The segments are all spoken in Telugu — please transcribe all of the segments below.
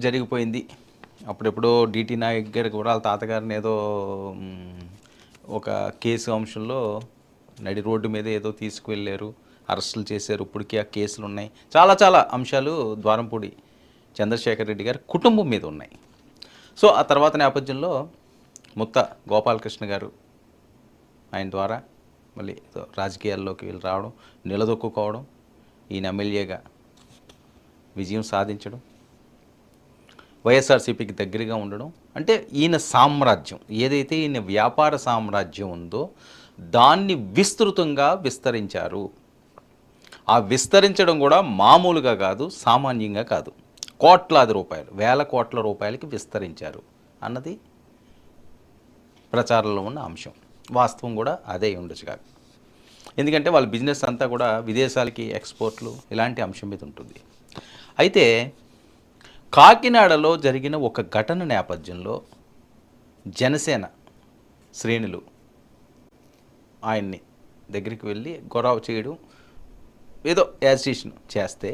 జరిగిపోయింది. అప్పుడెప్పుడో డిటి నాయక్ గారికి కూడా వాళ్ళ తాతగారిని ఏదో ఒక కేసు అంశంలో నడి రోడ్డు మీద ఏదో తీసుకువెళ్ళారు, అరెస్టులు చేశారు. ఇప్పటికీ ఆ కేసులు ఉన్నాయి. చాలా చాలా అంశాలు ద్వారంపూడి చంద్రశేఖర్ రెడ్డి గారి కుటుంబం మీద ఉన్నాయి. సో ఆ తర్వాత నేపథ్యంలో ముత్త గోపాలకృష్ణ గారు ఆయన ద్వారా మళ్ళీ రాజకీయాల్లోకి వీళ్ళు రావడం, నిలదొక్కుకోవడం, ఈయన ఎమ్మెల్యేగా విజయం సాధించడం, వైఎస్ఆర్సీపీకి దగ్గరగా ఉండడం. అంటే ఈయన సామ్రాజ్యం ఏదైతే ఈయన వ్యాపార సామ్రాజ్యం ఉందో దాన్ని విస్తృతంగా విస్తరించారు. ఆ విస్తరించడం కూడా మామూలుగా కాదు, సామాన్యంగా కాదు, కోట్లాది రూపాయలు, వేల కోట్ల రూపాయలకి విస్తరించారు అన్నది ప్రచారంలో ఉన్న అంశం. వాస్తవం కూడా అదే ఉండొచ్చు కాదు, ఎందుకంటే వాళ్ళ బిజినెస్ అంతా కూడా విదేశాలకి ఎక్స్పోర్ట్లు ఇలాంటి అంశం మీద ఉంటుంది. అయితే కాకినాడలో జరిగిన ఒక ఘటన నేపథ్యంలో జనసేన శ్రేణులు ఆయన్ని దగ్గరికి వెళ్ళి గొడవ చేయడం, ఏదో యాజిటేషన్ చేస్తే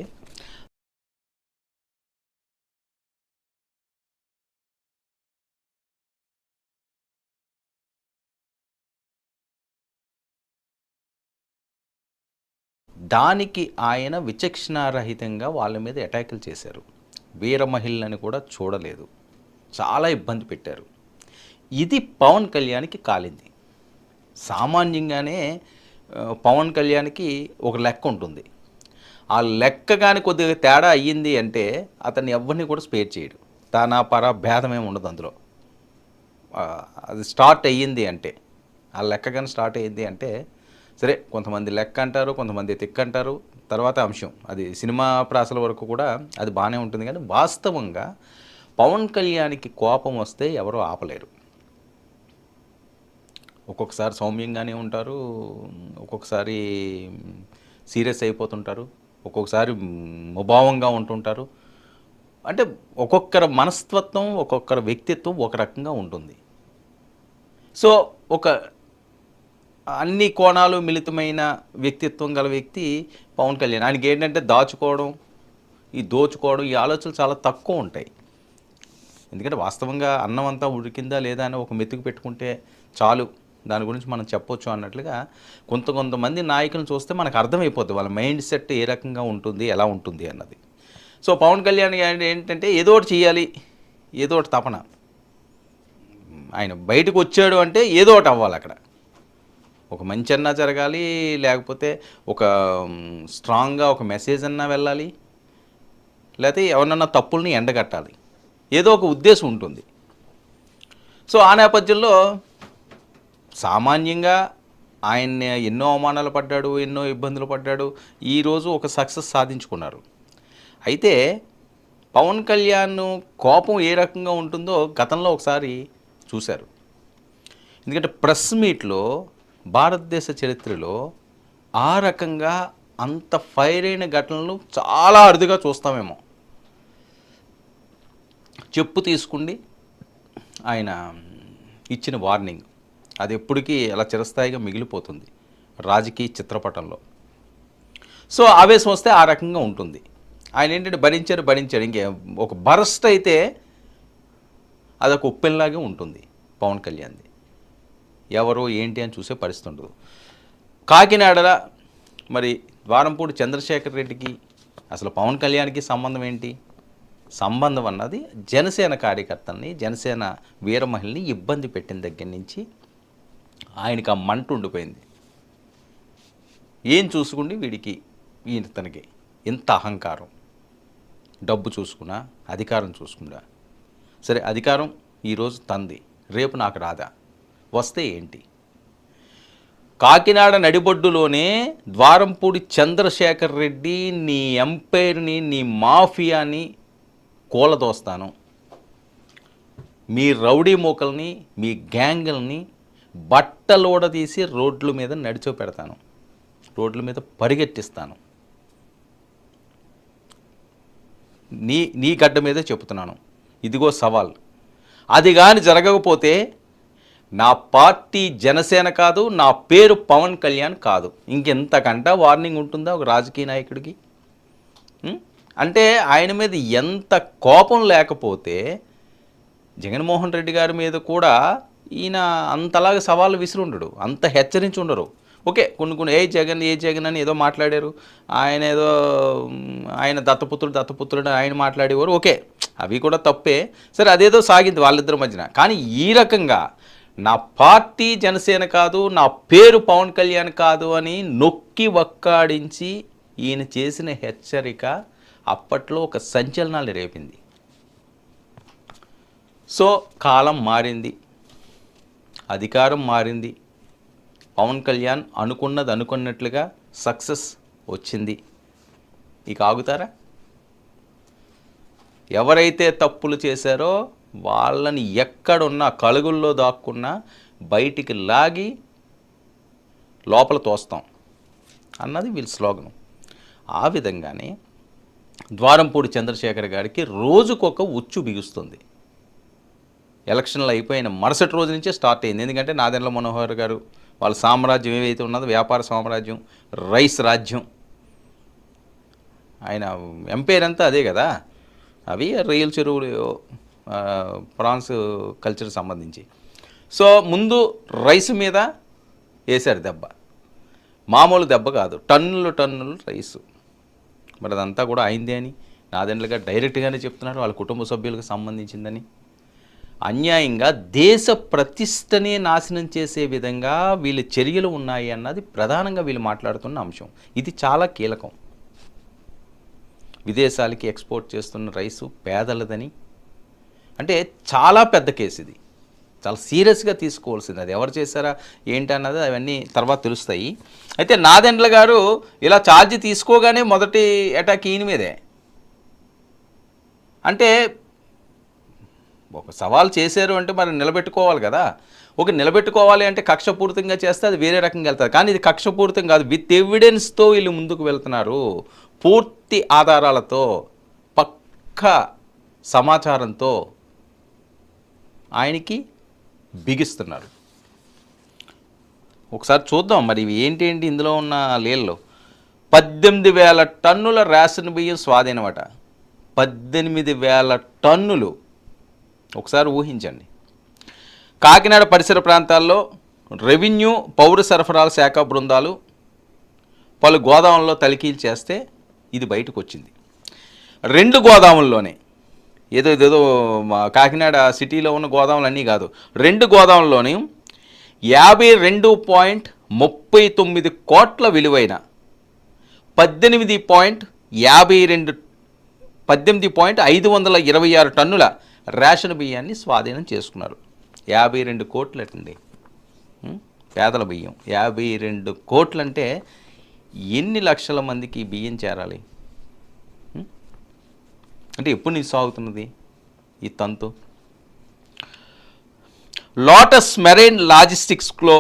దానికి ఆయన విచక్షణారహితంగా వాళ్ళ మీద అటాకులు చేశారు. వీర మహిళని కూడా చూడలేదు, చాలా ఇబ్బంది పెట్టారు. ఇది పవన్ కళ్యాణ్కి కాలింది. సామాన్యంగానే పవన్ కళ్యాణ్కి ఒక లెక్క ఉంటుంది. ఆ లెక్క కానీ కొద్దిగా తేడా అయ్యింది అంటే అతన్ని ఎవరిని కూడా స్పేర్ చేయడు. తన పర భేదమేమి ఉండదు అందులో. అది స్టార్ట్ అయ్యింది అంటే, ఆ లెక్క కానీ స్టార్ట్ అయ్యింది అంటే సరే, కొంతమంది లెక్క అంటారు, కొంతమంది తిక్క అంటారు, తర్వాత అంశం అది సినిమా ప్రాసల వరకు కూడా అది బాగానే ఉంటుంది. కానీ వాస్తవంగా పవన్ కళ్యాణ్కి కోపం వస్తే ఎవరో ఆపలేరు. ఒక్కొక్కసారి సౌమ్యంగానే ఉంటారు, ఒక్కొక్కసారి సీరియస్ అయిపోతుంటారు, ఒక్కొక్కసారి ముభావంగా ఉంటుంటారు. అంటే ఒక్కొక్కరి మనస్తత్వం, ఒక్కొక్కరి వ్యక్తిత్వం ఒక రకంగా ఉంటుంది. సో ఒక అన్ని కోణాలు మిళితమైన వ్యక్తిత్వం గల వ్యక్తి పవన్ కళ్యాణ్. ఆయనకి ఏంటంటే దాచుకోవడం, ఈ దోచుకోవడం, ఈ ఆలోచనలు చాలా తక్కువ ఉంటాయి. ఎందుకంటే వాస్తవంగా అన్నం అంతా ఉడికిందా లేదా అని ఒక మెతుకు పెట్టుకుంటే చాలు, దాని గురించి మనం చెప్పొచ్చు అన్నట్లుగా కొంతమంది నాయకులను చూస్తే మనకు అర్థమైపోద్ది వాళ్ళ మైండ్ సెట్ ఏ రకంగా ఉంటుంది, ఎలా ఉంటుంది అన్నది. సో పవన్ కళ్యాణ్ ఏంటంటే ఏదో ఒకటి చేయాలి, ఏదో ఒకటి తపన. ఆయన బయటకు వచ్చాడు అంటే ఏదో ఒకటి అవ్వాలి, అక్కడ ఒక మంచి అన్నా జరగాలి, లేకపోతే ఒక స్ట్రాంగ్గా ఒక మెసేజ్ అన్నా వెళ్ళాలి, లేకపోతే ఎవరినన్నా తప్పుల్ని ఎండగట్టాలి, ఏదో ఒక ఉద్దేశం ఉంటుంది. సో ఆ నేపథ్యంలో సామాన్యంగా ఆయన్ని ఎన్నో అవమానాలు పడ్డాడు, ఎన్నో ఇబ్బందులు పడ్డాడు. ఈరోజు ఒక సక్సెస్ సాధించుకున్నారు. అయితే పవన్ కళ్యాణ్ కోపం ఏ రకంగా ఉంటుందో గతంలో ఒకసారి చూశారు. ఎందుకంటే ప్రెస్ మీట్లో భారతదేశ చరిత్రలో ఆ రకంగా అంత ఫైర్ అయిన ఘటనలు చాలా అరుదుగా చూస్తామేమో. చెప్పు తీసుకుండి ఆయన ఇచ్చిన వార్నింగ్ అది ఎప్పటికీ అలా చిరస్థాయిగా మిగిలిపోతుంది రాజకీయ చిత్రపటంలో. సో ఆవేశం వస్తే ఆ రకంగా ఉంటుంది. ఆయన ఏంటంటే భరించారు. ఇంకే ఒక బరస్ట్ అయితే అదొక ఉప్పెన్లాగే ఉంటుంది పవన్ కళ్యాణ్ది. ఎవరో ఏంటి అని చూసే పరిస్థితి ఉండదు. కాకినాడలో మరి ద్వారంపూడి చంద్రశేఖర్ రెడ్డికి అసలు పవన్ కళ్యాణ్కి సంబంధం ఏంటి? సంబంధం అన్నది జనసేన కార్యకర్తల్ని, జనసేన వీర మహిళని ఇబ్బంది పెట్టిన దగ్గర నుంచి ఆయనకి ఆ మంట ఉండిపోయింది. ఏం చూసుకుండి వీడికి, ఈయనతనికి ఎంత అహంకారం, డబ్బు చూసుకున్నా, అధికారం చూసుకున్నా. సరే, అధికారం ఈరోజు తంది, రేపు నాకు రాదా? వస్తే ఏంటి? కాకినాడ నడిబొడ్డులోనే ద్వారంపూడి చంద్రశేఖర్ రెడ్డి నీ ఎంపైర్ని, నీ మాఫియాని కూలదోస్తాను, మీ రౌడీ మూకల్ని, మీ గ్యాంగుల్ని బట్టలోడదీసి రోడ్ల మీద నడిచో పెడతాను, రోడ్ల మీద పరిగెట్టిస్తాను. నీ గడ్డ మీదే చెప్తున్నాను. ఇదిగో సవాల్. అది కానీ జరగకపోతే నా పార్టీ జనసేన కాదు, నా పేరు పవన్ కళ్యాణ్ కాదు. ఇంకెంతకంటే వార్నింగ్ ఉంటుందా ఒక రాజకీయ నాయకుడికి? అంటే ఆయన మీద ఎంత కోపం లేకపోతే జగన్మోహన్ రెడ్డి గారి మీద కూడా ఈయన అంతలాగా సవాళ్ళు విసిరుండడు, అంత హెచ్చరించి ఉండరు. ఓకే, కొన్ని ఏ జగన్ అని ఏదో మాట్లాడారు, ఆయన ఏదో ఆయన దత్తపుత్రుడు ఆయన మాట్లాడేవారు, ఓకే అవి కూడా తప్పే, సరే అదేదో సాగింది వాళ్ళిద్దరి మధ్యన. కానీ ఈ రకంగా నా పార్టీ జనసేన కాదు, నా పేరు పవన్ కళ్యాణ్ కాదు అని నొక్కి వక్కాడించి ఈయన చేసిన హెచ్చరిక అప్పట్లో ఒక సంచలనాలు రేపింది. సో కాలం మారింది, అధికారం మారింది, పవన్ కళ్యాణ్ అనుకున్నది అనుకున్నట్లుగా సక్సెస్ వచ్చింది. ఇక ఆగుతారా? ఎవరైతే తప్పులు చేశారో వాళ్ళని ఎక్కడున్నా కలుగుల్లో దాక్కున్నా బయటికి లాగి లోపల తోస్తాం అన్నది వీళ్ళ స్లోగనం. ఆ విధంగానే ద్వారంపూడి చంద్రశేఖర్ గారికి రోజుకొక ఉచ్చు బిగుస్తుంది. ఎలక్షన్లు అయిపోయిన మరుసటి రోజు నుంచే స్టార్ట్ అయింది. ఎందుకంటే నాదెండ్ల మనోహర్ గారు వాళ్ళ సామ్రాజ్యం ఏవైతే ఉన్నదో, వ్యాపార సామ్రాజ్యం, రైస్ రాజ్యం, ఆయన ఎంపైర్ అంతా అదే కదా, అవి రొయ్యల చెరువులు, ప్రాన్స్ కల్చర్ సంబంధించి. సో ముందు రైస్ మీద వేశారు దెబ్బ, మామూలు దెబ్బ కాదు, టన్నులు రైసు. మరి అదంతా కూడా అయిందే అని నాదెండ్ల గారు డైరెక్ట్గానే చెప్తున్నారు, వాళ్ళ కుటుంబ సభ్యులకు సంబంధించిందని. అన్యాయంగా దేశ ప్రతిష్టనే నాశనం చేసే విధంగా వీళ్ళ చర్యలు ఉన్నాయి అన్నది ప్రధానంగా వీళ్ళు మాట్లాడుతున్న అంశం. ఇది చాలా కీలకం. విదేశాలకి ఎక్స్పోర్ట్ చేస్తున్న రైసు పేదలదని అంటే చాలా పెద్ద కేసు, ఇది చాలా సీరియస్గా తీసుకోవాల్సింది. అది ఎవరు చేశారా ఏంటి అన్నది అవన్నీ తర్వాత తెలుస్తాయి. అయితే నాదెండ్ల గారు ఇలా ఛార్జ్ తీసుకోగానే మొదటి అటాక్ ఈయన మీదే. అంటే ఒక సవాల్ చేశారు అంటే మరి నిలబెట్టుకోవాలి కదా. నిలబెట్టుకోవాలి అంటే కక్షపూరితంగా చేస్తే అది వేరే రకంగా వెళ్తుంది. కానీ ఇది కక్షపూరితం కాదు, విత్ ఎవిడెన్స్తో వీళ్ళు ముందుకు వెళ్తున్నారు. పూర్తి ఆధారాలతో, పక్కా సమాచారంతో ఆయనకి బిగిస్తున్నారు. ఒకసారి చూద్దాం మరి ఇవి ఏంటి ఇందులో ఉన్న లీలలో. 18,000 టన్నుల రేషన్ బియ్యం స్వాధీనమట. 18,000 టన్నులు. ఒకసారి ఊహించండి. కాకినాడ పరిసర ప్రాంతాల్లో రెవెన్యూ, పౌర సరఫరాల శాఖ బృందాలు పలు గోదాముల్లో తనిఖీలు చేస్తే ఇది బయటకు వచ్చింది. 2 గోదాముల్లోనే, ఏదో కాకినాడ సిటీలో ఉన్న గోదాములు అన్నీ కాదు, 2 గోదాముల్లోని 52.39 కోట్ల విలువైన 18.526 టన్నుల రేషన్ బియ్యాన్ని స్వాధీనం చేసుకున్నారు. 52 కోట్లండి పేదల బియ్యం. 52 కోట్లంటే ఎన్ని లక్షల మందికి బియ్యం చేరాలి? అంటే ఎప్పుడు నుంచి సాగుతున్నది ఈ తంతు? లోటస్ మెరైన్ లాజిస్టిక్స్లో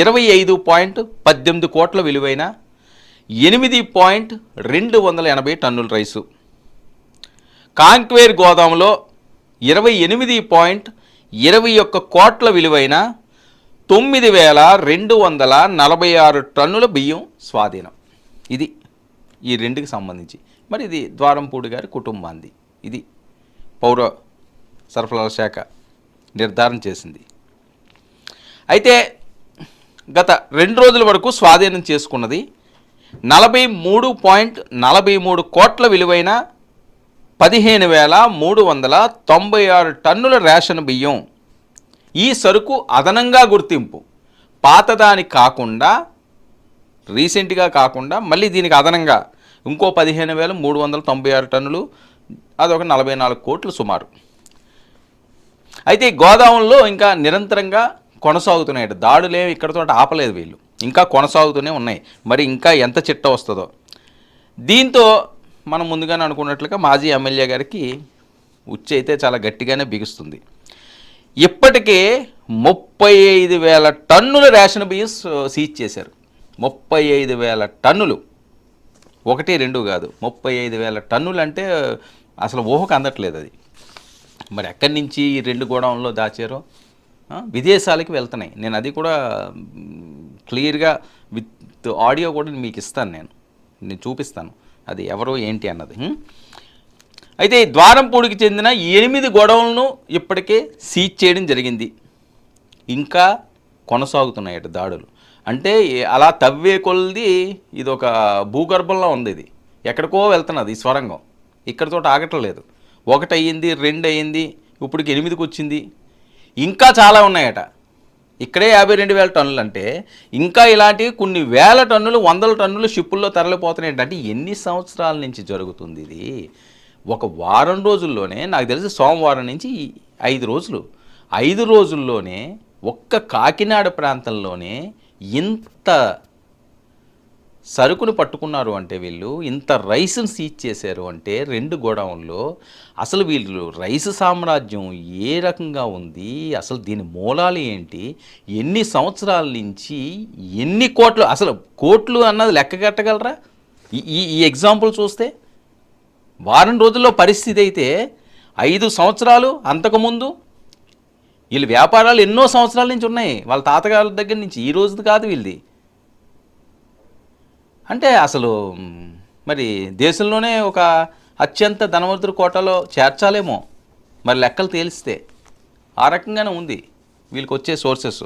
25.18 కోట్ల విలువైన 8.280 టన్నుల రైసు. కాంక్వేర్ గోదాములో 28.21 కోట్ల విలువైన 9,246 టన్నుల బియ్యం స్వాధీనం. ఇది ఈ రెండుకి సంబంధించి. మరి ఇది ద్వారంపూడి గారి కుటుంబాంది. ఇది పౌర సరఫరాల శాఖ నిర్ధారణ చేసింది. అయితే గత 2 రోజుల వరకు స్వాధీనం చేసుకున్నది 43.43 కోట్ల విలువైన 15,396 టన్నుల రేషన్ బియ్యం. ఈ సరుకు అదనంగా గుర్తింపు, పాతదాని కాకుండా, రీసెంట్గా కాకుండా మళ్ళీ దీనికి అదనంగా ఇంకో 15,396 టన్నులు, అదొక 44 కోట్లు సుమారు. అయితే గోదాముల్లో ఇంకా నిరంతరంగా కొనసాగుతున్నాయి దాడులేమి, ఇక్కడతో ఆపలేదు వీళ్ళు, ఇంకా కొనసాగుతూనే ఉన్నాయి. మరి ఇంకా ఎంత చిట్ట వస్తుందో. దీంతో మనం ముందుగానే అనుకున్నట్లుగా మాజీ ఎమ్మెల్యే గారికి ఉచ్చి అయితే చాలా గట్టిగానే బిగుస్తుంది. ఇప్పటికే 35,000 టన్నుల రేషన్ బియ్యం సీజ్ చేశారు. 35,000 టన్నులు, 1-2 కాదు, 35,000 టన్నులు అంటే అసలు ఊహకు అందట్లేదు అది. మరి ఎక్కడి నుంచి ఈ 2 గోడౌన్లో దాచారో విదేశాలకి వెళ్తున్నాయి. నేను అది కూడా క్లియర్గా విత్ ఆడియో కూడా మీకు ఇస్తాను, నేను చూపిస్తాను. అది ఎవరు ఏంటి అన్నది. అయితే ద్వారంపూడికి చెందిన 8 గొడవలను ఇప్పటికే సీజ్ చేయడం జరిగింది. ఇంకా కొనసాగుతున్నాయట దాడులు. అంటే అలా తవ్వే కొలది ఇది ఒక భూగర్భంలో ఉంది. ఇది ఎక్కడికో వెళ్తున్నది ఈ స్వరంగం, ఇక్కడితో ఆగట్లేదు. 1 అయ్యింది, 2 అయ్యింది, ఇప్పటికి 8కి వచ్చింది. ఇంకా చాలా ఉన్నాయట. ఇక్కడే 52,000 టన్నులు అంటే ఇంకా ఇలాంటివి కొన్ని వేల టన్నులు, 100 టన్నులు షిప్పుల్లో తరలిపోతున్నాయి. అంటే ఎన్ని సంవత్సరాల నుంచి జరుగుతుంది ఇది? ఒక వారం రోజుల్లోనే, నాకు తెలిసి సోమవారం నుంచి 5 రోజులు, 5 రోజుల్లోనే ఒక్క కాకినాడ ప్రాంతంలోనే ఇంత సరుకును పట్టుకున్నారు అంటే వీళ్ళు, ఇంత రైస్ను సీజ్ చేశారు అంటే 2 గోడౌన్లో. అసలు వీళ్ళు రైస్ సామ్రాజ్యం ఏ రకంగా ఉంది, అసలు దీని మూలాలు ఏంటి, ఎన్ని సంవత్సరాల నుంచి ఎన్ని కోట్లు, అసలు కోట్లు అన్నది లెక్క కట్టగలరా? ఈ ఎగ్జాంపుల్ చూస్తే వారం రోజుల్లో పరిస్థితి అయితే 5 సంవత్సరాలు అంతకుముందు వీళ్ళు వ్యాపారాలు ఎన్నో సంవత్సరాల నుంచి ఉన్నాయి, వాళ్ళ తాతగారి దగ్గర నుంచి. ఈ రోజుది కాదు వీళ్ళది. అంటే అసలు మరి దేశంలోనే ఒక అత్యంత ధనవంతుల కోటలో చేర్చాలేమో మరి లెక్కలు తేలిస్తే. ఆ రకంగానే ఉంది వీళ్ళకి వచ్చే సోర్సెస్.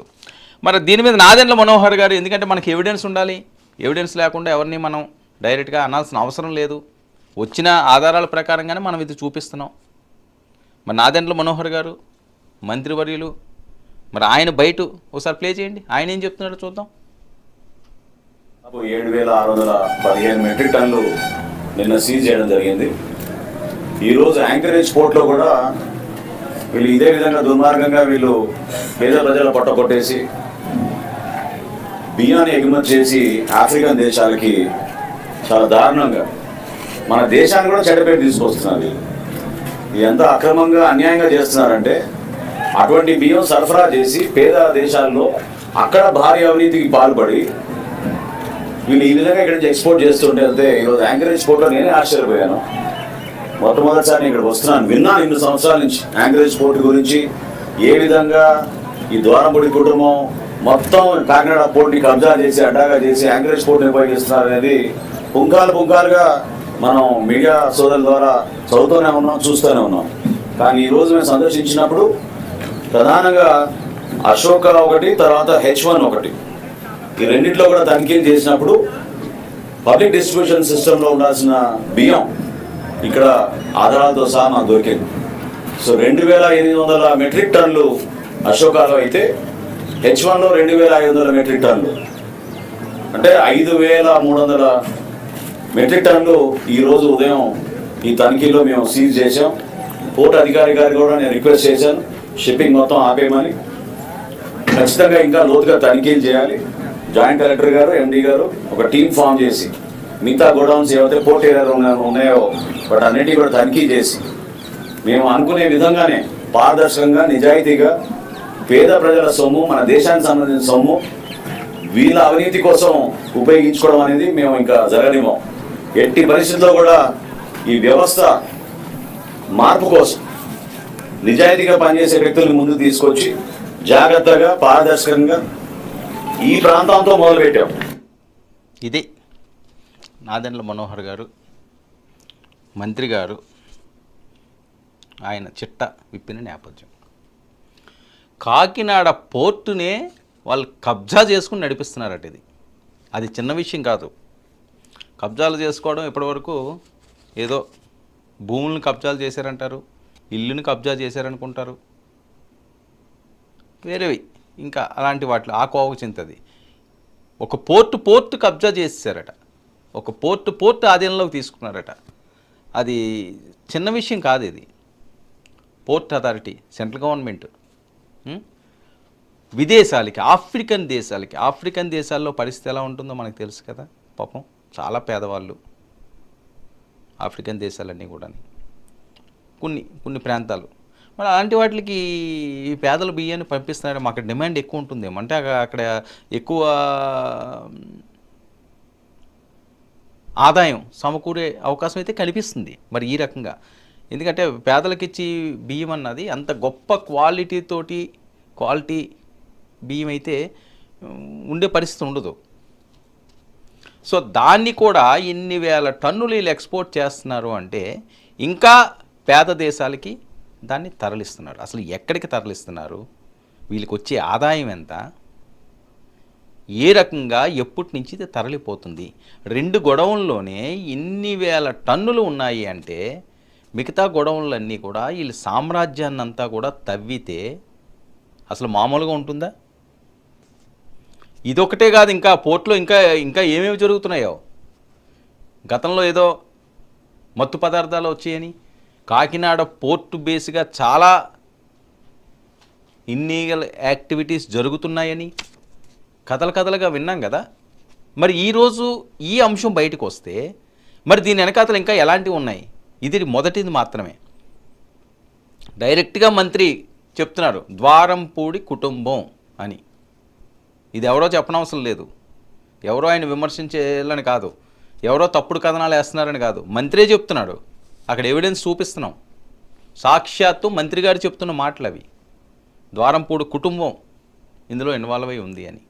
మరి దీని మీద నాదెండ్ల మనోహర్ గారు, ఎందుకంటే మనకి ఎవిడెన్స్ ఉండాలి, ఎవిడెన్స్ లేకుండా ఎవరిని మనం డైరెక్ట్గా అనాల్సిన అవసరం లేదు. వచ్చిన ఆధారాల ప్రకారంగానే మనం ఇది చూపిస్తున్నాం. మరి నాదెండ్ల మనోహర్ గారు మంత్రివర్యులు, మరి ఆయన బయట ఒకసారి ప్లే చేయండి, ఆయన ఏం చెప్తున్నాడో చూద్దాం. 7,615 మెట్రిక్ టన్నులు నిన్న సీజ్ చేయడం జరిగింది. ఈరోజు యాంకరేజ్ పోర్ట్లో కూడా వీళ్ళు ఇదే విధంగా దుర్మార్గంగా వీళ్ళు పేద ప్రజల పొట్ట కొట్టేసి బియ్యాన్ని ఎగుమతి చేసి ఆఫ్రికన్ దేశాలకి చాలా దారుణంగా మన దేశాన్ని కూడా చెడ్డపేరు తీసుకొస్తున్నారు. ఇది ఎంత అక్రమంగా అన్యాయంగా చేస్తున్నారంటే, అటువంటి బియ్యం సరఫరా చేసి పేద దేశాల్లో అక్కడ భారీ అవినీతికి పాల్పడి వీళ్ళు ఈ విధంగా ఇక్కడ నుంచి ఎక్స్పోర్ట్ చేస్తుంటే వెళ్తే ఈరోజు యాంకరేజ్ పోర్ట్లో నేనే ఆశ్చర్యపోయాను. మొట్టమొదటిసారి ఇక్కడికి వస్తున్నాను, విన్నాను 2 సంవత్సరాల నుంచి యాంకరేజ్ పోర్ట్ గురించి. ఏ విధంగా ఈ ద్వారంపూడి కుటుంబం మొత్తం కాకినాడ పోర్ట్ని కబ్జా చేసి అడ్డాగా చేసి యాంకరేజ్ పోర్ట్ని ఉపయోగిస్తున్నారు అనేది పుంకాలుగా మనం మీడియా సోదరుల ద్వారా చదువుతూనే ఉన్నాం, చూస్తూనే ఉన్నాం. కానీ ఈరోజు మేము సందర్శించినప్పుడు ప్రధానంగా అశోక ఒకటి, తర్వాత H1 ఒకటి, ఈ రెండింటిలో కూడా తనిఖీలు చేసినప్పుడు పబ్లిక్ డిస్ట్రిబ్యూషన్ సిస్టంలో ఉండాల్సిన బియ్యం ఇక్కడ ఆధారాలతో సహా మాకు దొరికింది. సో 2,800 మెట్రిక్ టన్నులు అశోకాలో అయితే H1లో 2,500 మెట్రిక్ టన్నులు, అంటే 5,300 మెట్రిక్ టన్నులు ఈరోజు ఉదయం ఈ తనిఖీలో మేము సీజ్ చేసాం. పోర్ట్ అధికారి గారికి కూడా నేను రిక్వెస్ట్ చేశాను, షిప్పింగ్ మొత్తం ఆపేయమని. ఖచ్చితంగా ఇంకా లోతుగా తనిఖీలు చేయాలి. జాయింట్ కలెక్టర్ గారు, MD గారు ఒక టీం ఫామ్ చేసి మిగతా గోడౌన్స్ ఏవైతే పోర్ట్ ఏరియాలో ఉన్నాయో వాటి అన్నిటికీ కూడా తనిఖీ చేసి మేము అనుకునే విధంగానే పారదర్శకంగా, నిజాయితీగా పేద ప్రజల సొమ్ము, మన దేశానికి సంబంధించిన సొమ్ము వీళ్ళ అవినీతి కోసం ఉపయోగించుకోవడం అనేది మేము ఇంకా జరగనివ్వం. ఎట్టి పరిస్థితుల్లో కూడా ఈ వ్యవస్థ మార్పు కోసం నిజాయితీగా పనిచేసే వ్యక్తుల్ని ముందుకు తీసుకొచ్చి జాగ్రత్తగా, పారదర్శకంగా ఈ ప్రాంతంతో మొదలుపెట్టాం. ఇది నాదెండ్ల మనోహర్ గారు, మంత్రి గారు, ఆయన చిట్ట విప్పిన నేపథ్యం. కాకినాడ పోర్టునే వాళ్ళు కబ్జా చేసుకుని నడిపిస్తున్నారట. అది చిన్న విషయం కాదు. కబ్జాలు చేసుకోవడం ఇప్పటివరకు ఏదో భూములను కబ్జాలు చేశారంటారు, ఇల్లుని కబ్జా చేశారనుకుంటారు, వేరేవి ఇంకా అలాంటి వాటిలో ఆ కోవకు చెందుతుంది. ఒక పోర్టు కబ్జా చేసేసారట, ఒక పోర్టు ఆధీనంలోకి తీసుకున్నారట. అది చిన్న విషయం కాదు. ఇది పోర్ట్ అథారిటీ, సెంట్రల్ గవర్నమెంట్ విదేశాలకి, ఆఫ్రికన్ దేశాల్లో పరిస్థితి ఎలా ఉంటుందో మనకు తెలుసు కదా. పాపం చాలా పేదవాళ్ళు ఆఫ్రికన్ దేశాలన్నీ కూడా, కొన్ని ప్రాంతాలు. మరి అలాంటి వాటికి ఈ పేదల బియ్యాన్ని పంపిస్తున్నారు. మాకు డిమాండ్ ఎక్కువ ఉంటుందేమో, అంటే అక్కడ ఎక్కువ ఆదాయం సమకూరే అవకాశం అయితే కనిపిస్తుంది మరి ఈ రకంగా. ఎందుకంటే పేదలకు ఇచ్చి బియ్యం అన్నది అంత గొప్ప క్వాలిటీ బియ్యం అయితే ఉండే పరిస్థితి ఉండదు. సో దాన్ని కూడా ఇన్ని వేల టన్నులు వీళ్ళు ఎక్స్పోర్ట్ చేస్తున్నారు అంటే ఇంకా పేద దేశాలకి దాన్ని తరలిస్తున్నారు. అసలు ఎక్కడికి తరలిస్తున్నారు, వీళ్ళకి వచ్చే ఆదాయం ఎంత, ఏ రకంగా ఎప్పటి నుంచి ఇది తరలిపోతుంది? 2 గొడవల్లోనే ఇన్ని వేల టన్నులు ఉన్నాయి అంటే మిగతా గొడవలన్నీ కూడా వీళ్ళ సామ్రాజ్యాన్ని అంతా కూడా తవ్వితే అసలు మామూలుగా ఉంటుందా? ఇదొకటే కాదు, ఇంకా పోర్ట్లో ఇంకా ఇంకా ఏమేమి జరుగుతున్నాయో. గతంలో ఏదో మత్తు పదార్థాలు వచ్చాయని కాకినాడ పోర్టు బేస్గా చాలా ఇల్లీగల్ యాక్టివిటీస్ జరుగుతున్నాయని కథలుగా విన్నాం కదా. మరి ఈరోజు ఈ అంశం బయటకు వస్తే మరి దీని వెనకాతలు ఇంకా ఎలాంటివి ఉన్నాయి? ఇది మొదటిది మాత్రమే. డైరెక్ట్గా మంత్రి చెప్తున్నారు ద్వారంపూడి కుటుంబం అని. ఇది ఎవరో చెప్పనవసరం లేదు, ఎవరో ఆయన విమర్శించేయాలని కాదు, ఎవరో తప్పుడు కథనాలు వేస్తున్నారని కాదు, మంత్రే చెప్తున్నాడు. అక్కడ ఎవిడెన్స్ చూపిస్తున్నాం, సాక్షాత్తు మంత్రి గారు చెప్తున్న మాటలు అవి. ద్వారంపూడి కుటుంబం ఇందులో ఇన్వాల్వ్ అయి ఉంది అని.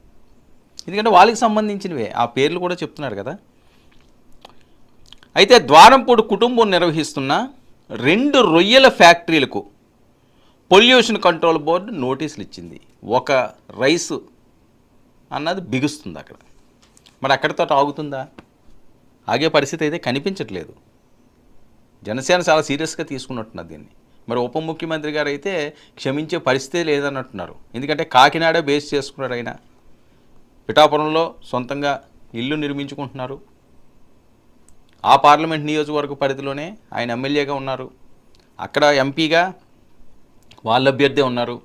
ఎందుకంటే వాళ్ళకి సంబంధించినవే, ఆ పేర్లు కూడా చెప్తున్నారు కదా. అయితే ద్వారంపూడి కుటుంబం నిర్వహిస్తున్న 2 రొయ్యల ఫ్యాక్టరీలకు పొల్యూషన్ కంట్రోల్ బోర్డు నోటీసులు ఇచ్చింది. ఒక రైసు అన్నది బిగుస్తుంది అక్కడ. మరి అక్కడితో ఆగుతుందా? ఆగే పరిస్థితి అయితే కనిపించట్లేదు. జనసేన చాలా సీరియస్గా తీసుకున్నట్టున్నారు దీన్ని. మరి ఉప ముఖ్యమంత్రి గారు అయితే క్షమించే పరిస్థితే లేదన్నట్టున్నారు. ఎందుకంటే కాకినాడ బేస్ చేసుకున్నారు ఆయన. పిఠాపురంలో సొంతంగా ఇల్లు నిర్మించుకుంటున్నారు. ఆ పార్లమెంట్ నియోజకవర్గ పరిధిలోనే ఆయన ఎమ్మెల్యేగా ఉన్నారు. అక్కడ ఎంపీగా వాళ్ళ అభ్యర్థి ఉన్నారు.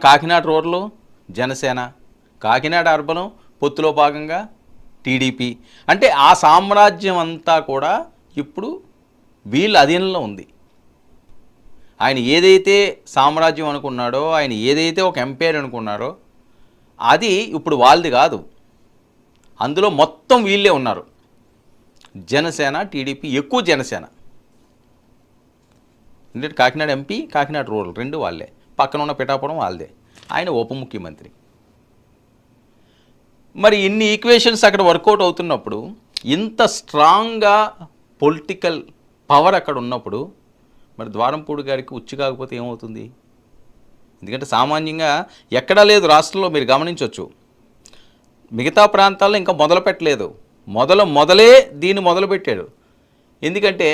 కాకినాడ రూరల్ జనసేన, కాకినాడ అర్బన్ పొత్తులో భాగంగా టీడీపీ. అంటే ఆ సామ్రాజ్యం అంతా కూడా ఇప్పుడు వీళ్ళ అధీనంలో ఉంది. ఆయన ఏదైతే సామ్రాజ్యం అనుకున్నాడో, ఆయన ఏదైతే ఒక ఎంపైర్ అనుకున్నారో అది ఇప్పుడు వాళ్ళది కాదు. అందులో మొత్తం వీళ్ళే ఉన్నారు. జనసేన, టీడీపీ, ఎక్కువ జనసేన. ఎందుకంటే కాకినాడ ఎంపీ, కాకినాడ రూరల్ 2 వాళ్ళే, పక్కన ఉన్న పిఠాపురం వాళ్ళదే. ఆయన ఉప ముఖ్యమంత్రి. మరి ఇన్ని ఈక్వేషన్స్ అక్కడ వర్కౌట్ అవుతున్నప్పుడు, ఇంత స్ట్రాంగ్గా పొలిటికల్ పవర్ అక్కడ ఉన్నప్పుడు మరి ద్వారంపూడి గారికి ఉచ్చు కాకపోతే ఏమవుతుంది? ఎందుకంటే సామాన్యంగా ఎక్కడా లేదు రాష్ట్రంలో, మీరు గమనించవచ్చు. మిగతా ప్రాంతాల్లో ఇంకా మొదలు పెట్టలేదు, మొదలే దీన్ని మొదలుపెట్టాడు. ఎందుకంటే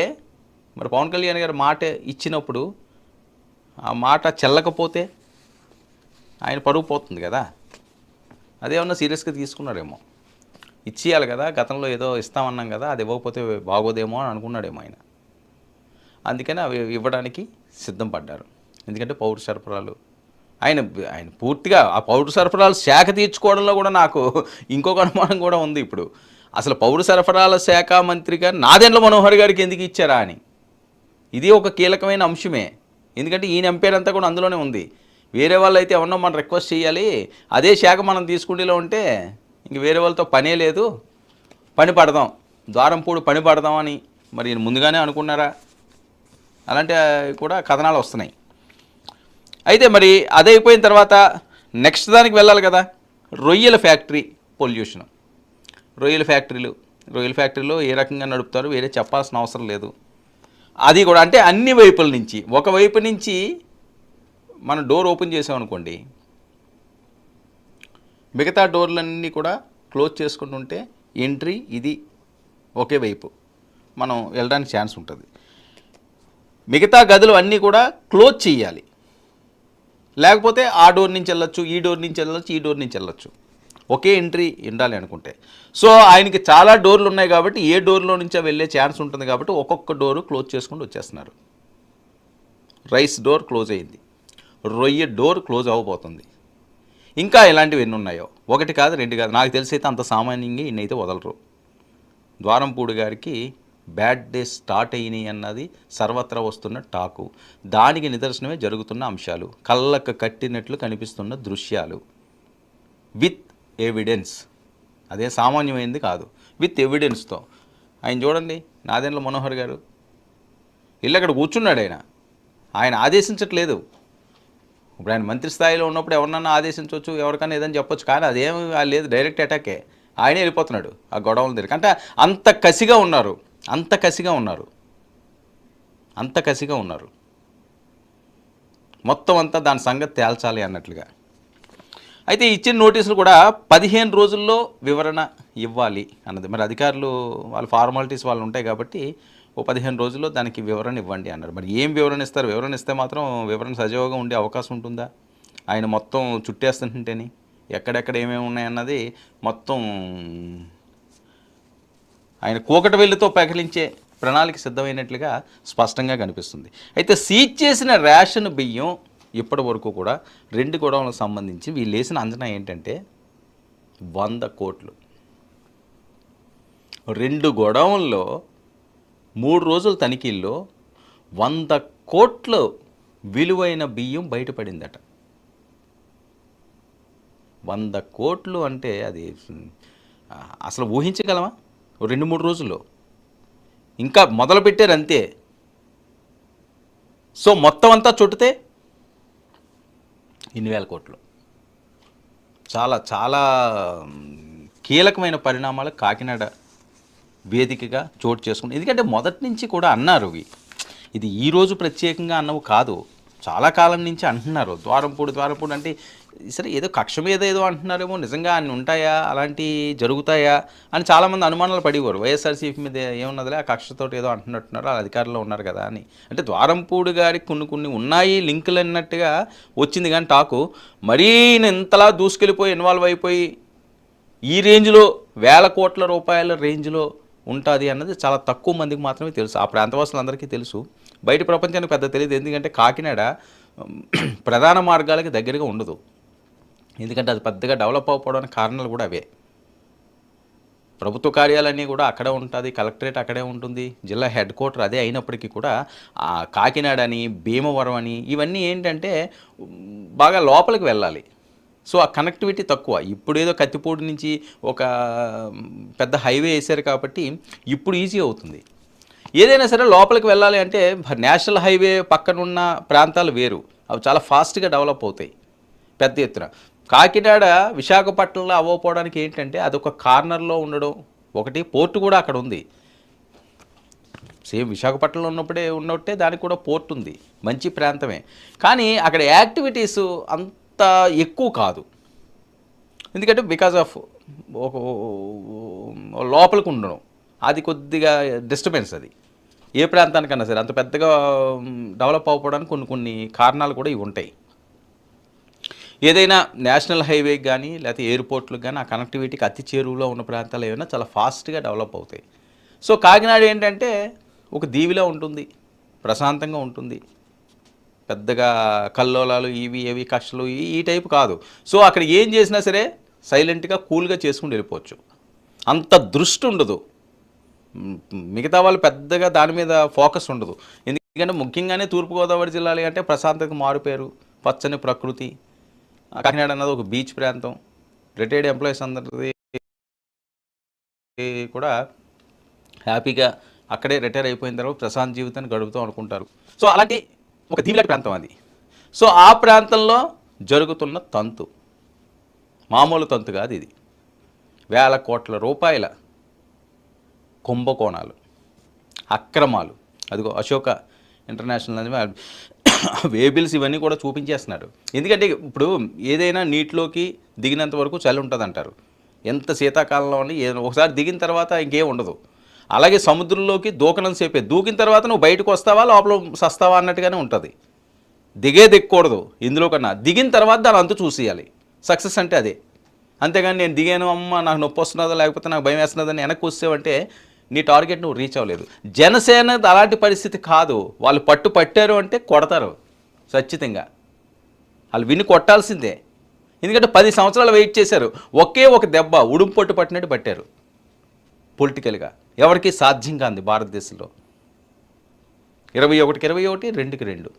మరి పవన్ కళ్యాణ్ గారు మాట ఇచ్చినప్పుడు ఆ మాట చెల్లకపోతే ఆయన పరువు పోతుంది కదా. అదేమన్నా సీరియస్గా తీసుకున్నాడేమో. ఇచ్చేయాలి కదా, గతంలో ఏదో ఇస్తామన్నాం కదా, అది ఇవ్వకపోతే బాగోదేమో అని అనుకున్నాడేమో ఆయన. అందుకని అవి ఇవ్వడానికి సిద్ధం పడ్డారు. ఎందుకంటే పౌర సరఫరాలు ఆయన పూర్తిగా ఆ పౌర సరఫరాల శాఖ తీర్చుకోవడంలో కూడా నాకు ఇంకొక అనుమానం కూడా ఉంది. ఇప్పుడు అసలు పౌర సరఫరాల శాఖ మంత్రిగా నాదెండ్ల మనోహర్ గారికి ఎందుకు ఇచ్చారా అని, ఇది ఒక కీలకమైన అంశమే. ఎందుకంటే ఈయన ఎంపైర్ అంతా కూడా అందులోనే ఉంది. వేరే వాళ్ళు అయితే ఏమన్నా మనం రిక్వెస్ట్ చేయాలి, అదే శాఖ మనం తీసుకుంటేలో ఉంటే ఇంక వేరే వాళ్ళతో పనే లేదు, పని పడదాం, ద్వారంపూడి పని పడదాం అని మరి ఈయన ముందుగానే అనుకున్నారా? అలాంటి కూడా కథనాలు వస్తున్నాయి. అయితే మరి అదైపోయిన తర్వాత నెక్స్ట్ దానికి వెళ్ళాలి కదా, రొయ్యల ఫ్యాక్టరీ పొల్యూషన్. రొయ్యల ఫ్యాక్టరీలో ఏ రకంగా నడుపుతారో వేరే చెప్పాల్సిన అవసరం లేదు. అది కూడా అంటే అన్ని వైపుల నుంచి, ఒకవైపు నుంచి మనం డోర్ ఓపెన్ చేసామనుకోండి, మిగతా డోర్లన్నీ కూడా క్లోజ్ చేసుకుంటుంటే ఎంట్రీ ఇది ఒకే వైపు మనం వెళ్ళడానికి ఛాన్స్ ఉంటుంది. మిగతా గదులు అన్నీ కూడా క్లోజ్ చేయాలి, లేకపోతే ఆ డోర్ నుంచి వెళ్ళొచ్చు, ఈ డోర్ నుంచి వెళ్ళొచ్చు, ఈ డోర్ నుంచి వెళ్ళొచ్చు. ఒకే ఎంట్రీ ఉండాలి అనుకుంటే. సో ఆయనకి చాలా డోర్లు ఉన్నాయి కాబట్టి ఏ డోర్లో నుంచో వెళ్ళే ఛాన్స్ ఉంటుంది కాబట్టి ఒక్కొక్క డోరు క్లోజ్ చేసుకుంటూ వచ్చేస్తున్నారు. రైస్ డోర్ క్లోజ్ అయింది, రొయ్య డోర్ క్లోజ్ అవ్వబోతుంది. ఇంకా ఇలాంటివి ఎన్ని ఉన్నాయో, 1 కాదు 2 కాదు, నాకు తెలిసి అయితే అంత సామాన్యంగా ఇన్నైతే వదలరు. ద్వారంపూడి గారికి బ్యాడ్ డేస్ స్టార్ట్ అయినాయి అన్నది సర్వత్రా వస్తున్న టాకు. దానికి నిదర్శనమే జరుగుతున్న అంశాలు, కళ్ళకు కట్టినట్లు కనిపిస్తున్న దృశ్యాలు విత్ ఎవిడెన్స్. అదే సామాన్యమైంది కాదు, విత్ ఎవిడెన్స్తో. ఆయన చూడండి, నాదెండ్ల మనోహర్ గారు ఇల్లు అక్కడ కూర్చున్నాడు. ఆయన ఆదేశించట్లేదు. ఇప్పుడు ఆయన మంత్రి స్థాయిలో ఉన్నప్పుడు ఎవరినన్నా ఆదేశించవచ్చు, ఎవరికైనా ఏదని చెప్పొచ్చు, కానీ అదేమి లేదు, డైరెక్ట్ అటాకే. ఆయనే వెళ్ళిపోతున్నాడు ఆ గొడవల దగ్గరికి. అంటే అంత కసిగా ఉన్నారు, అంత కసిగా ఉన్నారు, అంత కసిగా ఉన్నారు. మొత్తం అంతా దాని సంగతి తేల్చాలి అన్నట్లుగా. అయితే ఇచ్చిన నోటీసులు కూడా 15 రోజుల్లో వివరణ ఇవ్వాలి అన్నది. మరి అధికారులు వాళ్ళ ఫార్మాలిటీస్ వాళ్ళు ఉంటాయి కాబట్టి ఓ 15 రోజుల్లో దానికి వివరణ ఇవ్వండి అన్నారు. మరి ఏం వివరణ ఇస్తారు? వివరణ ఇస్తే మాత్రం వివరణ సజీవంగా ఉండే అవకాశం ఉంటుందా? ఆయన మొత్తం చుట్టేస్తుంటేని ఎక్కడెక్కడ ఏమేమి ఉన్నాయన్నది మొత్తం ఆయన కూకటి వెల్లుతో పెకిలించే ప్రణాళిక సిద్ధమైనట్లుగా స్పష్టంగా కనిపిస్తుంది. అయితే సీజ్ చేసిన రేషన్ బియ్యం ఇప్పటి వరకు కూడా 2 గొడవలకు సంబంధించి వీళ్ళు వేసిన అంచనా ఏంటంటే 100 కోట్లు. 2 గొడవల్లో 3 రోజుల తనిఖీల్లో 100 కోట్లు విలువైన బియ్యం బయటపడిందట. 100 కోట్లు అంటే అది అసలు ఊహించగలమా? 2-3 రోజుల్లో ఇంకా మొదలు పెట్టారు అంతే. సో మొత్తం అంతా చుట్టితే ఇన్ని వేల కోట్లు. చాలా చాలా కీలకమైన పరిణామాలు కాకినాడ వేదికగా చోటు చేసుకుంది. ఎందుకంటే మొదటి నుంచి కూడా అన్నారు, ఇది ఈరోజు ప్రత్యేకంగా అన్నవి కాదు, చాలా కాలం నుంచి అంటున్నారు. ద్వారంపూడి అంటే సరే ఏదో కక్ష మీద ఏదో అంటున్నారేమో, నిజంగా అన్ని ఉంటాయా, అలాంటి జరుగుతాయా అని చాలామంది అనుమానాలు పడేవారు. వైఎస్ఆర్సీపీ మీద ఏమున్నదిలే, ఆ కక్షతోటి ఏదో అంటున్నట్టున్నారు, ఆ అధికారంలో ఉన్నారు కదా అని. అంటే ద్వారంపూడి గారికి కొన్ని ఉన్నాయి లింకులు అన్నట్టుగా వచ్చింది. కానీ టాకు మరీ ఇంతలా దూసుకెళ్ళిపోయి ఇన్వాల్వ్ అయిపోయి ఈ రేంజ్లో 1000 కోట్ల రూపాయల రేంజ్లో ఉంటుంది అన్నది చాలా తక్కువ మందికి మాత్రమే తెలుసు. ఆ ప్రాంతవాసులందరికీ తెలుసు, బయట ప్రపంచానికి పెద్ద తెలియదు. ఎందుకంటే కాకినాడ ప్రధాన మార్గాలకి దగ్గరగా ఉండదు. ఎందుకంటే అది పెద్దగా డెవలప్ అవ్వకపోవడానికి కారణాలు కూడా అవే. ప్రభుత్వ కార్యాలన్నీ కూడా అక్కడే ఉంటుంది, కలెక్టరేట్ అక్కడే ఉంటుంది, జిల్లా హెడ్ క్వార్టర్ అదే అయినప్పటికీ కూడా కాకినాడ అని, భీమవరం అని ఇవన్నీ ఏంటంటే బాగా లోపలికి వెళ్ళాలి. సో ఆ కనెక్టివిటీ తక్కువ. ఇప్పుడు ఏదో కత్తిపూడి నుంచి ఒక పెద్ద హైవే వేశారు కాబట్టి ఇప్పుడు ఈజీ అవుతుంది. ఏదైనా సరే లోపలికి వెళ్ళాలి అంటే నేషనల్ హైవే పక్కనున్న ప్రాంతాలు వేరు, అవి చాలా ఫాస్ట్గా డెవలప్ అవుతాయి పెద్ద ఎత్తున. కాకినాడ విశాఖపట్నంలో అవ్వకపోవడానికి ఏంటంటే అదొక కార్నర్లో ఉండడం ఒకటి, పోర్టు కూడా అక్కడ ఉంది. సేమ్ విశాఖపట్నంలో ఉన్నట్టే దానికి కూడా పోర్ట్ ఉంది, మంచి ప్రాంతమే. కానీ అక్కడ యాక్టివిటీస్ అంత ఎక్కువ కాదు. ఎందుకంటే బికాజ్ ఆఫ్ ఒక లోపలికి ఉండడం, అది కొద్దిగా డిస్టర్బెన్స్. అది ఏ ప్రాంతానికన్నా సరే అంత పెద్దగా డెవలప్ అవ్వడానికి కొన్ని కారణాలు కూడా ఇవి ఉంటాయి. ఏదైనా నేషనల్ హైవేకి కానీ లేకపోతే ఎయిర్పోర్ట్లకు కానీ ఆ కనెక్టివిటీకి అతి చేరువలో ఉన్న ప్రాంతాలు ఏమైనా చాలా ఫాస్ట్గా డెవలప్ అవుతాయి. సో కాకినాడ ఏంటంటే ఒక దీవిలో ఉంటుంది, ప్రశాంతంగా ఉంటుంది, పెద్దగా కల్లోలాలు ఏవి కష్టలు ఈ టైపు కాదు. సో అక్కడ ఏం చేసినా సరే సైలెంట్గా కూల్గా చేసుకుని వెళ్ళిపోవచ్చు, అంత దృష్టి ఉండదు. మిగతా వాళ్ళు పెద్దగా దాని మీద ఫోకస్ ఉండదు. ఎందుకంటే ముఖ్యంగానే తూర్పుగోదావరి జిల్లాలు అంటే ప్రశాంతతకు మారుపేరు, పచ్చని ప్రకృతి. కాకినాడ అన్నది ఒక బీచ్ ప్రాంతం, రిటైర్డ్ ఎంప్లాయీస్ అందరిది కూడా హ్యాపీగా అక్కడే రిటైర్ అయిపోయిన తర్వాత ప్రశాంత జీవితాన్ని గడుపుతూ అనుకుంటారు. సో అలాంటి ఒక దీవిలాంటి ప్రాంతం అది. సో ఆ ప్రాంతంలో జరుగుతున్న తంతు మామూలు తంతు కాదు, ఇది 1000 కోట్ల రూపాయల కుంభకోణాలు, అక్రమాలు. అదిగో అశోక ఇంటర్నేషనల్ అని వేబిల్స్ ఇవన్నీ కూడా చూపించేస్తున్నారు. ఎందుకంటే ఇప్పుడు ఏదైనా నీటిలోకి దిగినంత వరకు చలి ఉంటుంది అంటారు, ఎంత శీతాకాలంలో అని. ఒకసారి దిగిన తర్వాత ఇంకేం ఉండదు. అలాగే సముద్రంలోకి దూకనంతసేపే, దూకిన తర్వాత నువ్వు బయటకు వస్తావా లోపల సస్తావా అన్నట్టుగానే ఉంటుంది. దిగకూడదు ఇందులో కన్నా, దిగిన తర్వాత దాని అంతు చూసేయాలి. సక్సెస్ అంటే అదే. అంతేగాని నేను దిగాను అమ్మ నాకు నొప్పి వస్తున్నదో లేకపోతే నాకు భయం వేస్తున్నదని వెనక్కి వస్తేవంటే నీ టార్గెట్ నువ్వు రీచ్ అవ్వలేదు. జనసేన అలాంటి పరిస్థితి కాదు. వాళ్ళు పట్టారు అంటే కొడతారు ఖచ్చితంగా, వాళ్ళు విని కొట్టాల్సిందే. ఎందుకంటే 10 సంవత్సరాలు వెయిట్ చేశారు, ఒకే ఒక దెబ్బ ఉడుం పట్టినట్టు పట్టారు. పొలిటికల్గా ఎవరికి సాధ్యం కాదు భారతదేశంలో. 21కి 21, 2కి 2,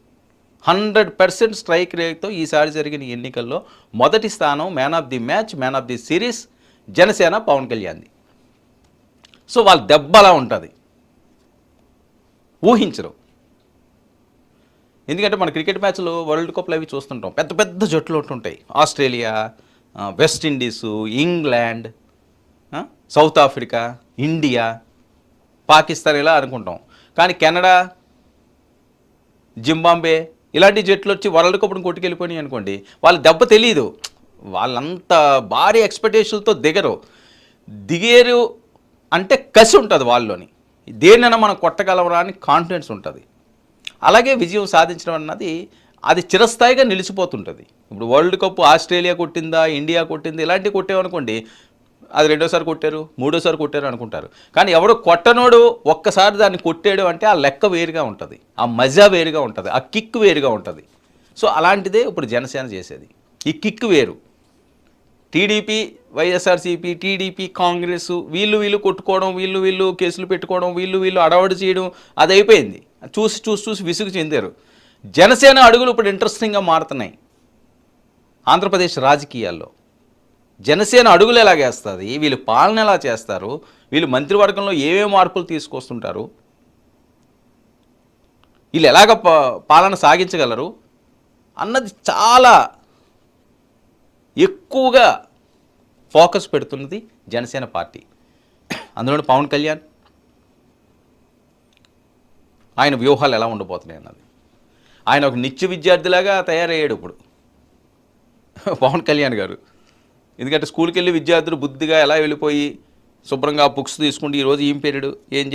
100% స్ట్రైక్ రేట్తో ఈసారి జరిగిన ఎన్నికల్లో మొదటి స్థానం man of the match, man of the series Janasena Pawan కళ్యాణ్ది. సో వాళ్ళ దెబ్బ అలా ఉంటుంది, ఊహించరు. ఎందుకంటే మన క్రికెట్ మ్యాచ్లు వరల్డ్ కప్లు అవి చూస్తుంటాం, పెద్ద పెద్ద జట్లు ఉంటుంటాయి. Australia, West Indies, England, South Africa, India, Pakistan ఇలా అనుకుంటాం. కానీ కెనడా, జింబాంబే ఇలాంటి జట్లు వచ్చి వరల్డ్ కప్ను కొట్టుకెళ్ళిపోయినాయి అనుకోండి, వాళ్ళ దెబ్బ తెలియదు. వాళ్ళంత భారీ ఎక్స్పెక్టేషన్లతో దిగేరు అంటే కసి ఉంటుంది వాళ్ళలోని. దేన్నైనా మనం కొట్టగలవరా అని కాన్ఫిడెన్స్ ఉంటుంది. అలాగే విజయం సాధించడం అన్నది అది చిరస్థాయిగా నిలిచిపోతుంటుంది. ఇప్పుడు వరల్డ్ కప్ ఆస్ట్రేలియా కొట్టిందా, ఇండియా కొట్టిందా ఇలాంటివి కొట్టామనుకోండి, అది రెండోసారి కొట్టారు, మూడోసారి కొట్టారు అనుకుంటారు. కానీ ఎవడో కొట్టనోడు ఒక్కసారి దాన్ని కొట్టాడు అంటే ఆ లెక్క వేరుగా ఉంటుంది, ఆ మజా వేరుగా ఉంటుంది, ఆ కిక్ వేరుగా ఉంటుంది. సో అలాంటిదే ఇప్పుడు జనసేన చేసేది. ఈ కిక్ వేరు. టీడీపీ, వైఎస్ఆర్సీపీ, టీడీపీ, కాంగ్రెస్ వీళ్ళు కొట్టుకోవడం, వీళ్ళు కేసులు పెట్టుకోవడం, వీళ్ళు అడవడి చేయడం అది అయిపోయింది. చూసి విసుగు చెందారు. జనసేన అడుగులు ఇప్పుడు ఇంట్రెస్టింగ్గా మారుతున్నాయి ఆంధ్రప్రదేశ్ రాజకీయాల్లో. జనసేన అడుగులు ఎలాగేస్తుంది, వీళ్ళు పాలన ఎలా చేస్తారు, వీళ్ళు మంత్రివర్గంలో ఏమేమి మార్పులు తీసుకొస్తుంటారు, వీళ్ళు ఎలాగ పాలన సాగించగలరు అన్నది చాలా ఎక్కువగా ఫోకస్ పెడుతున్నది జనసేన పార్టీ. అందులో పవన్ కళ్యాణ్ ఆయన వ్యూహాలు ఎలా ఉండబోతున్నాయి అన్నది. ఆయన ఒక నిత్య విద్యార్థిలాగా తయారయ్యాడు ఇప్పుడు పవన్ కళ్యాణ్ గారు. ఎందుకంటే స్కూల్కి వెళ్ళి విద్యార్థులు బుద్ధిగా ఎలా వెళ్ళిపోయి శుభ్రంగా బుక్స్ తీసుకుంటే ఈరోజు ఏం పీరియడ్ ఏం